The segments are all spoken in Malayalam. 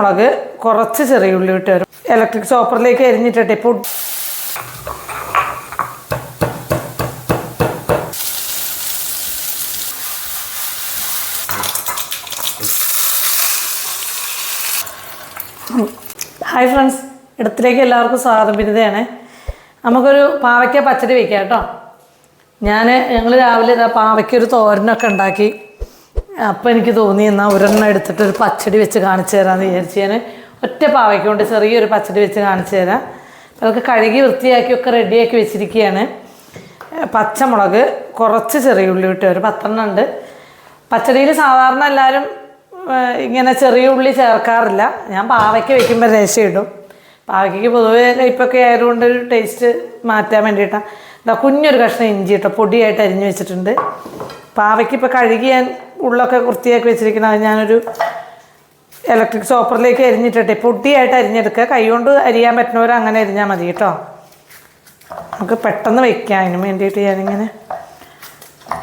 പച്ചമുളക്, കുറച്ച് ചെറിയ ഉള്ളി ഇട്ട് വരും. ഇലക്ട്രിക് ചോപ്പറിലേക്ക് അരിഞ്ഞിട്ടെ പൊടി. ഹായ് ഫ്രണ്ട്സ്, ഇടത്തിലേക്ക് എല്ലാവർക്കും സ്വാഗതം. ബിരുദയാണ്. നമുക്കൊരു പാവയ്ക്ക പച്ചടി വയ്ക്കാം കേട്ടോ. ഞങ്ങൾ രാവിലെ പാവയ്ക്കൊരു തോരനൊക്കെ ഉണ്ടാക്കി. അപ്പം എനിക്ക് തോന്നി എന്നാൽ ഒരെണ്ണം എടുത്തിട്ട് ഒരു പച്ചടി വെച്ച് കാണിച്ചു തരാമെന്ന് വിചാരിച്ച് ഞാൻ ഒറ്റ പാവയ്ക്ക കൊണ്ട് ചെറിയൊരു പച്ചടി വെച്ച് കാണിച്ചു തരാം. അതൊക്കെ കഴുകി വൃത്തിയാക്കിയൊക്കെ റെഡിയാക്കി വെച്ചിരിക്കുകയാണ്. പച്ചമുളക്, കുറച്ച് ചെറിയ ഉള്ളി ഇട്ട് ഒരു 10 ഉണ്ട്. പച്ചടിയിൽ സാധാരണ എല്ലാവരും ഇങ്ങനെ ചെറിയ ഉള്ളി ചേർക്കാറില്ല. ഞാൻ പാവയ്ക്ക് വയ്ക്കുമ്പോൾ രസം ഇടും. പാവയ്ക്ക് പൊതുവേ ഇപ്പൊക്കെ ആയതുകൊണ്ട് ഒരു ടേസ്റ്റ് മാറ്റാൻ വേണ്ടിയിട്ടാണ്. കുഞ്ഞൊരു കഷ്ണം ഇഞ്ചി കേട്ടോ പൊടിയായിട്ട് അരിഞ്ഞ് വെച്ചിട്ടുണ്ട്. പാവയ്ക്ക് ഇപ്പോൾ കഴുകി ഞാൻ ഉള്ളൊക്കെ വൃത്തിയാക്കി വെച്ചിരിക്കുന്നത് ഞാനൊരു ഇലക്ട്രിക് ചോപ്പറിലേക്ക് അരിഞ്ഞിട്ടെ പൊടിയായിട്ട് അരിഞ്ഞെടുക്കുക. കൈകൊണ്ട് അരിയാൻ പറ്റുന്നവർ അങ്ങനെ അരിഞ്ഞാൽ മതി കേട്ടോ. നമുക്ക് പെട്ടെന്ന് വയ്ക്കാം. അതിന് വേണ്ടിയിട്ട് ഞാനിങ്ങനെ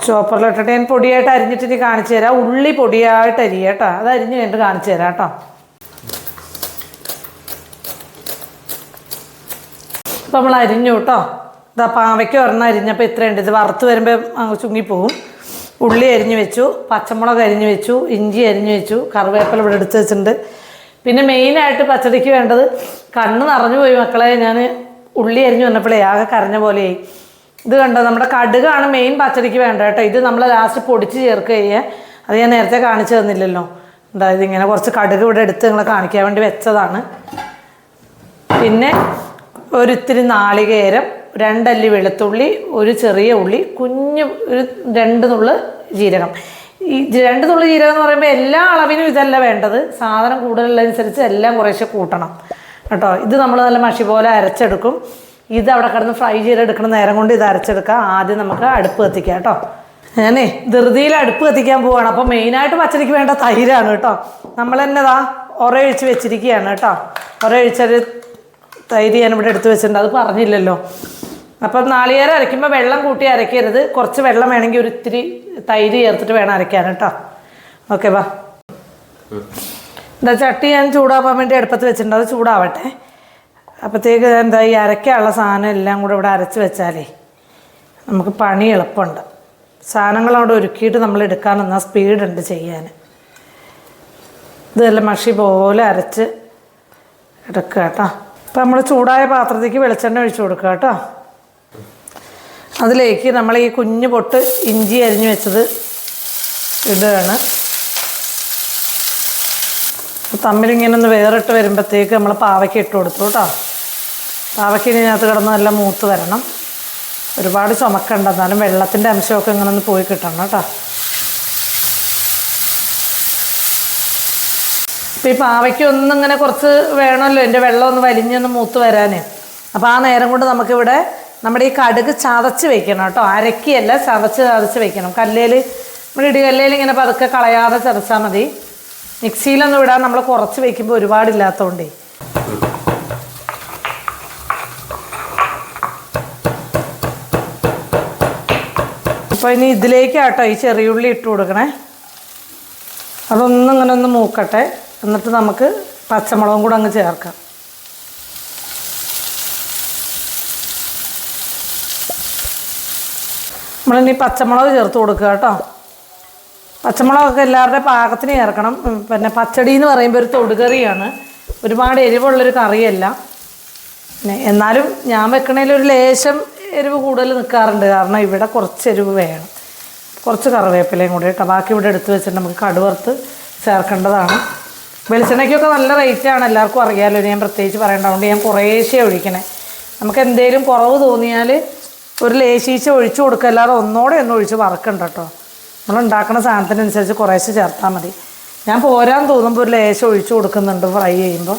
ചോപ്പറിലിട്ടിട്ട് ഞാൻ പൊടിയായിട്ട് അരിഞ്ഞിട്ട് കാണിച്ചു തരാം. ഉള്ളി പൊടിയായിട്ട് അരിയുക കേട്ടോ. അത് അരിഞ്ഞ് കഴിഞ്ഞിട്ട് കാണിച്ചു തരാം കേട്ടോ. ഇപ്പം നമ്മൾ അരിഞ്ഞു കേട്ടോ. ഇതാ പാവയ്ക്ക് ഒരെണ്ണം അരിഞ്ഞപ്പോൾ ഇത്രയുണ്ട്. ഇത് വറുത്ത് വരുമ്പോൾ ചുങ്ങിപ്പോവും. ഉള്ളി അരിഞ്ഞു വെച്ചു, പച്ചമുളക് അരിഞ്ഞു വെച്ചു, ഇഞ്ചി അരിഞ്ഞു വെച്ചു, കറിവേപ്പില ഇവിടെ എടുത്ത് വെച്ചിട്ടുണ്ട്. പിന്നെ മെയിനായിട്ട് പച്ചടിക്ക് വേണ്ടത്, കണ്ണ് നിറഞ്ഞു പോയി മക്കളെ. ഞാൻ ഉള്ളി അരിഞ്ഞു വന്നപ്പോഴേ ആകെ കരഞ്ഞ പോലെയായി. ഇത് കണ്ടോ, നമ്മുടെ കടുകാണ് മെയിൻ പച്ചടിക്ക് വേണ്ട കേട്ടോ. ഇത് നമ്മൾ ലാസ്റ്റ് പൊടിച്ച് ചേർക്കുക ചെയ്യുക. അത് ഞാൻ നേരത്തെ കാണിച്ചു തന്നില്ലല്ലോ. അതായത് ഇങ്ങനെ കുറച്ച് കടുക് ഇവിടെ എടുത്ത് നിങ്ങളെ കാണിക്കാൻ വേണ്ടി വെച്ചതാണ്. പിന്നെ ഒരിത്തിരി നാളികേരം, 2 അല്ലി വെളുത്തുള്ളി, ഒരു ചെറിയ ഉള്ളി, കുഞ്ഞ് ഒരു 2 നുള്ള് ജീരകം. ഈ 2 നുള്ള് ജീരകം എന്ന് പറയുമ്പോൾ എല്ലാ അളവിനും ഇതല്ല വേണ്ടത്. സാധനം കൂടുതലുള്ളതനുസരിച്ച് എല്ലാം കുറേശ്ശെ കൂട്ടണം കേട്ടോ. ഇത് നമ്മൾ നല്ല മഷി പോലെ അരച്ചെടുക്കും. ഇത് അവിടെ കിടന്ന് ഫ്രൈ ചെയ്തെടുക്കുന്ന നേരം കൊണ്ട് ഇത് അരച്ചെടുക്കാം. ആദ്യം നമുക്ക് അടുപ്പ് കത്തിക്കാം കേട്ടോ. ഞാനേ ധൃതിയിൽ അടുപ്പ് കത്തിക്കാൻ പോവാണ്. അപ്പോൾ മെയിനായിട്ട് പച്ചടിക്ക് വേണ്ട തൈരാണ് കേട്ടോ. നമ്മൾ തന്നെ ഒരയൊഴിച്ച് വെച്ചിരിക്കുകയാണ് കേട്ടോ. ഒരയൊഴിച്ചൊരു തൈര് ഞാനിവിടെ എടുത്ത് വെച്ചിട്ടുണ്ട്. അത് പറഞ്ഞില്ലല്ലോ. അപ്പം നാളികേരം അരയ്ക്കുമ്പോൾ വെള്ളം കൂട്ടി അരയ്ക്കരുത്. കുറച്ച് വെള്ളം വേണമെങ്കിൽ ഒരു ഇത്തിരി തൈര് ചേർത്തിട്ട് വേണം അരയ്ക്കാൻ കേട്ടോ. ഓക്കെ വാ. എന്താ ചട്ടി ഞാൻ ചൂടാവാൻ വേണ്ടി അടുപ്പത്ത് വെച്ചിട്ടുണ്ട്. അത് ചൂടാവട്ടെ. അപ്പോഴത്തേക്ക് എന്താ ഈ അരയ്ക്കാനുള്ള സാധനം എല്ലാം കൂടെ ഇവിടെ അരച്ച് വെച്ചാലേ നമുക്ക് പണി എളുപ്പമുണ്ട്. സാധനങ്ങൾ അവിടെ ഒരുക്കിയിട്ട് നമ്മൾ എടുക്കാൻ നിന്നാൽ സ്പീഡുണ്ട് ചെയ്യാൻ. ഇതെല്ലാം മഷി പോലെ അരച്ച് എടുക്കുക കേട്ടോ. ഇപ്പം നമ്മൾ ചൂടായ പാത്രത്തേക്ക് വെളിച്ചെണ്ണ ഒഴിച്ച് കൊടുക്കുക കേട്ടോ. അതിലേക്ക് നമ്മൾ ഈ കുഞ്ഞു പൊട്ട് ഇഞ്ചി അരിഞ്ഞ് വെച്ചത് ഇടുകയാണ്. തമ്മിലിങ്ങനെ ഒന്ന് വേറിട്ട് വരുമ്പോഴത്തേക്ക് നമ്മൾ പാവയ്ക്ക് ഇട്ട് കൊടുത്തു കേട്ടോ. പാവയ്ക്ക് ഇതിനകത്ത് കിടന്ന് നല്ല മൂത്ത് വരണം. ഒരുപാട് ചുമക്കണ്ട, എന്നാലും വെള്ളത്തിൻ്റെ അംശമൊക്കെ ഇങ്ങനെ ഒന്ന് പോയി കിട്ടണം കേട്ടോ. അപ്പോൾ ഈ പാവയ്ക്ക് ഒന്നിങ്ങനെ കുറച്ച് വേണമല്ലോ എൻ്റെ വെള്ളം ഒന്ന് വലിഞ്ഞൊന്ന് മൂത്ത് വരാൻ. അപ്പോൾ ആ നേരം കൊണ്ട് നമുക്കിവിടെ നമ്മുടെ ഈ കടുക് ചതച്ച് വെക്കണം കേട്ടോ. അരക്കിയല്ല, ചതച്ച് വെക്കണം. കല്ലേൽ, നമ്മുടെ ഇടികല്ലേൽ ഇങ്ങനെ പതുക്കെ കളയാതെ ചതച്ചാൽ മതി. മിക്സിയിലൊന്നും ഇടാൻ നമ്മൾ കുറച്ച് വയ്ക്കുമ്പോൾ ഒരുപാടില്ലാത്തതുകൊണ്ടേ. അപ്പോൾ ഇനി ഇതിലേക്കാട്ടോ ഈ ചെറിയുള്ളി ഇട്ട് കൊടുക്കണേ. അതൊന്നും ഇങ്ങനെ ഒന്ന് മൂക്കട്ടെ. എന്നിട്ട് നമുക്ക് പച്ചമുളകും കൂടെ അങ്ങ് ചേർക്കാം. നമ്മളിനി പച്ചമുളക് ചേർത്ത് കൊടുക്കുക കേട്ടോ. പച്ചമുളകൊക്കെ എല്ലാവരുടെ പാകത്തിന് ചേർക്കണം. പിന്നെ പച്ചടി എന്ന് പറയുമ്പോൾ ഒരു തൊടുകറിയാണ്, ഒരുപാട് എരിവുള്ളൊരു കറിയല്ല. പിന്നെ എന്നാലും ഞാൻ വെക്കണേലൊരു ലേശം എരിവ് കൂടുതൽ നിൽക്കാറുണ്ട്. കാരണം ഇവിടെ കുറച്ച് എരിവ് വേണം. കുറച്ച് കറിവേപ്പിലയും കൂടി കേട്ടോ. ബാക്കി ഇവിടെ എടുത്ത് വെച്ചിട്ട് നമുക്ക് കടുവറുത്ത് ചേർക്കേണ്ടതാണ്. വെളിച്ചെണ്ണയ്ക്കൊക്കെ നല്ല റേറ്റാണ്, എല്ലാവർക്കും അറിയാമല്ലോ. ഞാൻ പ്രത്യേകിച്ച് പറയേണ്ടതുകൊണ്ട് ഞാൻ കുറേശ്ശേ ഒഴിക്കണേ. നമുക്ക് എന്തെങ്കിലും കുറവ് തോന്നിയാൽ ഒരു ലേശീച്ച ഒഴിച്ചു കൊടുക്കുക, അല്ലാതെ ഒന്നോടെ ഒന്നും ഒഴിച്ച് വറക്കണ്ട കേട്ടോ. നമ്മൾ ഉണ്ടാക്കുന്ന സാധനത്തിനനുസരിച്ച് കുറേശ്ശെ ചേർത്താൽ മതി. ഞാൻ പോരാൻ തോന്നുമ്പോൾ ഒരു ലേശം ഒഴിച്ചു കൊടുക്കുന്നുണ്ട് ഫ്രൈ ചെയ്യുമ്പോൾ.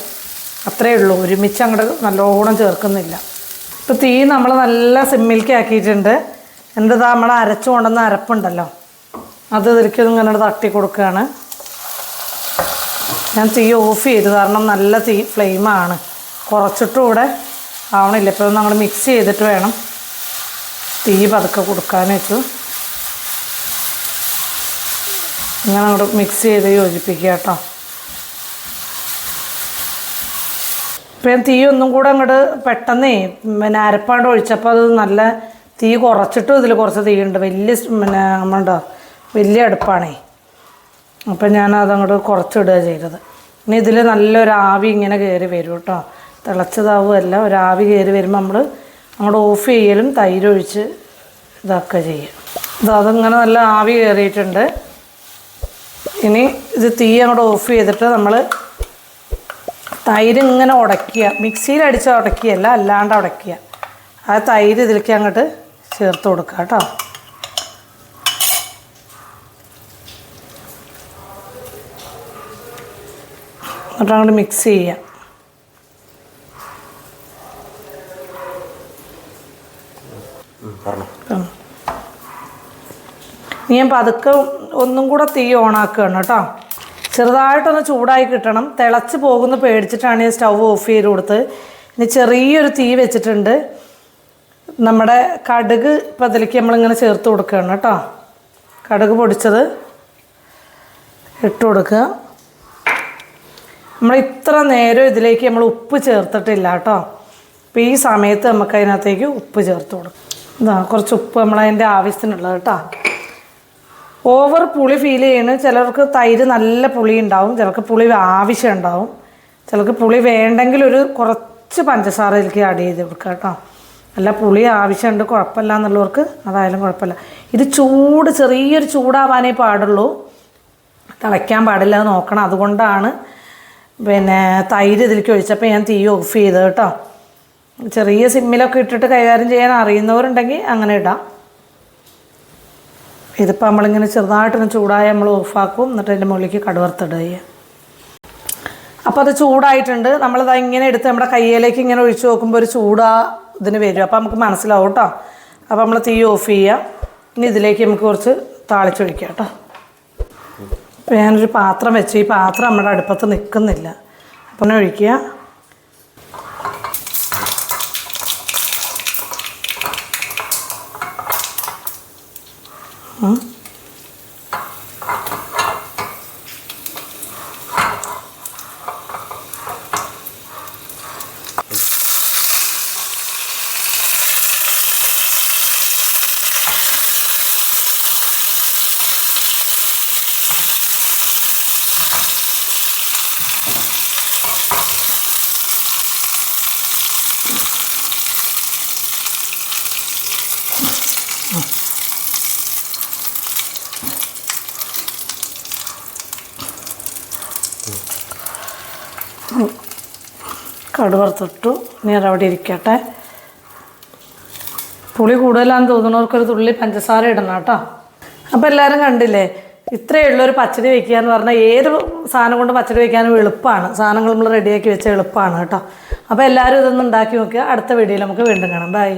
അത്രയേ ഉള്ളൂ, ഒരുമിച്ച് അങ്ങോട്ട് നല്ലോണം ചേർക്കുന്നില്ല. ഇപ്പോൾ തീ നമ്മൾ നല്ല സിമ്മിലേക്ക് ആക്കിയിട്ടുണ്ട്. എന്താ നമ്മൾ അരച്ചു കൊണ്ടുവന്ന അരപ്പുണ്ടല്ലോ, അത് ഇതിലേക്ക് ഇങ്ങനെ തട്ടി കൊടുക്കുകയാണ്. ഞാൻ തീ ഓഫ് ചെയ്തു, കാരണം നല്ല തീ ഫ്ലെയിമാണ്. കുറച്ചിട്ടും ഇവിടെ ആവണില്ല. ഇപ്പോൾ നമ്മൾ മിക്സ് ചെയ്തിട്ട് വേണം തീ പതുക്കെ കൊടുക്കാൻ വെച്ചു. ഇങ്ങനെ അങ്ങോട്ട് മിക്സ് ചെയ്ത് യോജിപ്പിക്കുക കേട്ടോ. അപ്പോൾ ഞാൻ തീ ഒന്നും കൂടെ അങ്ങോട്ട് പെട്ടെന്നേ പിന്നെ അരപ്പാണ്ട് ഒഴിച്ചപ്പോൾ അത് നല്ല തീ കുറച്ചിട്ടും ഇതിൽ കുറച്ച് തീയുണ്ട്. വലിയ പിന്നെ നമ്മളുണ്ടോ വലിയ അടുപ്പാണേ. അപ്പം ഞാൻ അതങ്ങോട്ട് കുറച്ചിടുക ചെയ്തത്. ഇനി ഇതിൽ നല്ലൊരു ആവി ഇങ്ങനെ കയറി വരും കേട്ടോ. തിളച്ചതാവുമല്ല, ഒരാവി കയറി വരുമ്പോൾ നമ്മൾ അങ്ങോട്ട് ഓഫ് ചെയ്യലും തൈര് ഒഴിച്ച് ഇതാക്കുക ചെയ്യുക. അതങ്ങനെ നല്ല ആവി കയറിയിട്ടുണ്ട്. ഇനി ഇത് തീ അങ്ങോട്ട് ഓഫ് ചെയ്തിട്ട് നമ്മൾ തൈര് ഇങ്ങനെ ഉടയ്ക്കുക. മിക്സിയിൽ അടിച്ച് ഉടയ്ക്കുകയല്ല, അല്ലാണ്ട് ഉടയ്ക്കുക. ആ തൈര് ഇതിലേക്ക് അങ്ങോട്ട് ചേർത്ത് കൊടുക്കുക കേട്ടോ. എന്നിട്ട് അങ്ങോട്ട് മിക്സ് ചെയ്യുക. ഞാൻ പതുക്കെ ഒന്നും കൂടെ തീ ഓണാക്കുകയാണ് കേട്ടോ. ചെറുതായിട്ടൊന്ന് ചൂടായി കിട്ടണം. തിളച്ച് പോകുന്ന പേടിച്ചിട്ടാണ് ഈ സ്റ്റൗ ഓഫ് ചെയ്ത് കൊടുത്ത്. ഇനി ചെറിയൊരു തീ വെച്ചിട്ടുണ്ട്. നമ്മുടെ കടുക് ഇപ്പം അതിലേക്ക് നമ്മളിങ്ങനെ ചേർത്ത് കൊടുക്കുകയാണ് കേട്ടോ. കടുക് പൊടിച്ചത് ഇട്ട് കൊടുക്കുക. നമ്മൾ ഇത്ര നേരം ഇതിലേക്ക് നമ്മൾ ഉപ്പ് ചേർത്തിട്ടില്ല കേട്ടോ. അപ്പോൾ ഈ സമയത്ത് നമുക്ക് അതിനകത്തേക്ക് ഉപ്പ് ചേർത്ത് കൊടുക്കും. ഇതാ കുറച്ച് ഉപ്പ് നമ്മളതിൻ്റെ ആവശ്യത്തിനുള്ളത് കേട്ടോ. ഓവർ പുളി ഫീൽ ചെയ്യണം. ചിലർക്ക് തൈര് നല്ല പുളി ഉണ്ടാവും, ചിലർക്ക് പുളി ആവശ്യം ഉണ്ടാവും, ചിലർക്ക് പുളി വേണ്ടെങ്കിൽ ഒരു കുറച്ച് പഞ്ചസാര ഇതിലേക്ക് ആഡ് ചെയ്ത് കൊടുക്കുക കേട്ടോ. നല്ല പുളി ആവശ്യമുണ്ട് കുഴപ്പമില്ല എന്നുള്ളവർക്ക് അതായാലും കുഴപ്പമില്ല. ഇത് ചെറിയൊരു ചൂടാവാനേ പാടുള്ളൂ, തിളയ്ക്കാൻ പാടില്ല, അത് നോക്കണം. അതുകൊണ്ടാണ് പിന്നെ തൈര് ഇതിലേക്ക് ഒഴിച്ചപ്പോൾ ഞാൻ തീ ഓഫ് ചെയ്തത് കേട്ടോ. ചെറിയ സിമ്മിലൊക്കെ ഇട്ടിട്ട് കൈകാര്യം ചെയ്യാൻ അറിയുന്നവരുണ്ടെങ്കിൽ അങ്ങനെ ഇടാം. ഇതിപ്പോൾ നമ്മളിങ്ങനെ ചെറുതായിട്ടൊന്ന് ചൂടായി നമ്മൾ ഓഫാക്കും. എന്നിട്ട് അതിൻ്റെ മുകളിലേക്ക് കടുവറുത്തിടുക ചെയ്യുക. അപ്പോൾ അത് ചൂടായിട്ടുണ്ട്. നമ്മളിത് ഇങ്ങനെ എടുത്ത് നമ്മുടെ കയ്യിലേക്ക് ഇങ്ങനെ ഒഴിച്ച് നോക്കുമ്പോൾ ഒരു ഇതിന് വരും. അപ്പോൾ നമുക്ക് മനസ്സിലാവും കേട്ടോ. അപ്പോൾ നമ്മൾ തീ ഓഫ് ചെയ്യുക. ഇനി ഇതിലേക്ക് നമുക്ക് കുറച്ച് താളിച്ചൊഴിക്കുക കേട്ടോ. അപ്പോൾ ഞാനൊരു പാത്രം വെച്ച്, ഈ പാത്രം നമ്മുടെ അടുപ്പത്ത് നിൽക്കുന്നില്ല. അപ്പം ഒഴിക്കുക. കടുവറുത്തിട്ടു. ഇനി അതവിടെ ഇരിക്കട്ടെ. പുളി കൂടുതലാണെന്ന് തോന്നുന്നവർക്കൊരു തുള്ളി പഞ്ചസാര ഇടണം കേട്ടോ. അപ്പോൾ എല്ലാവരും കണ്ടില്ലേ, ഇത്രയേ ഉള്ളൊരു പച്ചടി വയ്ക്കുക എന്ന് പറഞ്ഞാൽ ഏത് സാധനം കൊണ്ട് പച്ചടി വയ്ക്കാനും എളുപ്പമാണ്. സാധനങ്ങൾ നമ്മൾ റെഡിയാക്കി വെച്ചാൽ എളുപ്പമാണ് കേട്ടോ. അപ്പോൾ എല്ലാവരും ഇതൊന്ന് ഉണ്ടാക്കി നോക്കുക. അടുത്ത വീഡിയോയിൽ നമുക്ക് വീണ്ടും കാണാം. ബൈ.